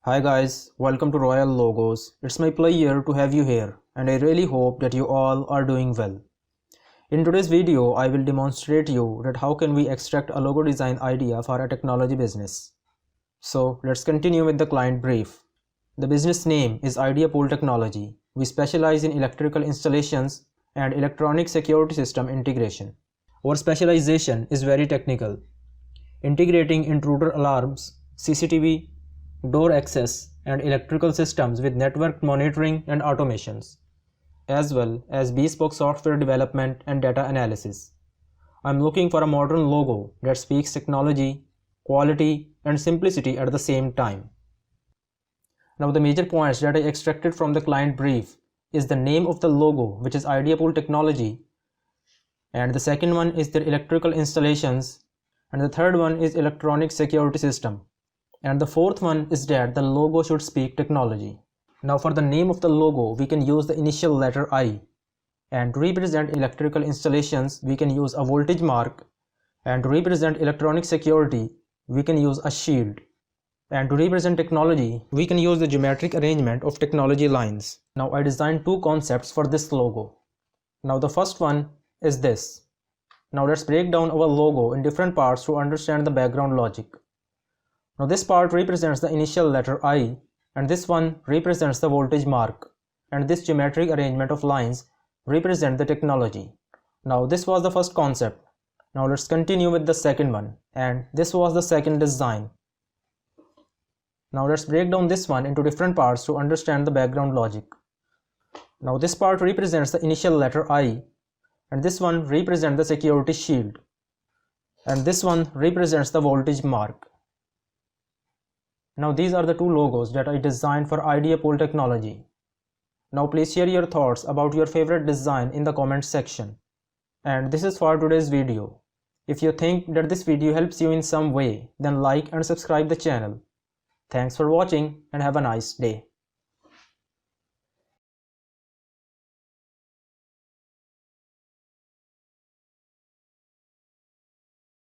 Hi guys, welcome to Royal Logos. It's my pleasure to have you here and I really hope that you all are doing well. In today's video, I will demonstrate you that how can we extract a logo design idea for a technology business. So let's continue with the client brief. The business name is Idea Pool Technology. We specialize in electrical installations and electronic security system integration. Our specialization is very technical, integrating intruder alarms, CCTV, door access and electrical systems with network monitoring and automations, as well as bespoke software development and data analysis. I'm looking for a modern logo that speaks technology, quality and simplicity at the same time. Now the major points that I extracted from the client brief is the name of the logo, which is Idea Pool Technology, and the second one is their electrical installations, and the third one is electronic security system. And the fourth one is that the logo should speak technology. Now for the name of the logo, we can use the initial letter I. And to represent electrical installations, we can use a voltage mark. And to represent electronic security, we can use a shield. And to represent technology, we can use the geometric arrangement of technology lines. Now I designed two concepts for this logo. Now the first one is this. Now let's break down our logo in different parts to understand the background logic. Now this part represents the initial letter I, and this one represents the voltage mark, and this geometric arrangement of lines represent the technology. Now this was the first concept. Now let's continue with the second one, and this was the second design. Now let's break down this one into different parts to understand the background logic. Now this part represents the initial letter I, and this one represents the security shield, and this one represents the voltage mark. Now these are the two logos that I designed for Idea Pool Technology. Now please share your thoughts about your favorite design in the comment section. And this is for today's video. If you think that this video helps you in some way, then like and subscribe the channel. Thanks for watching and have a nice day.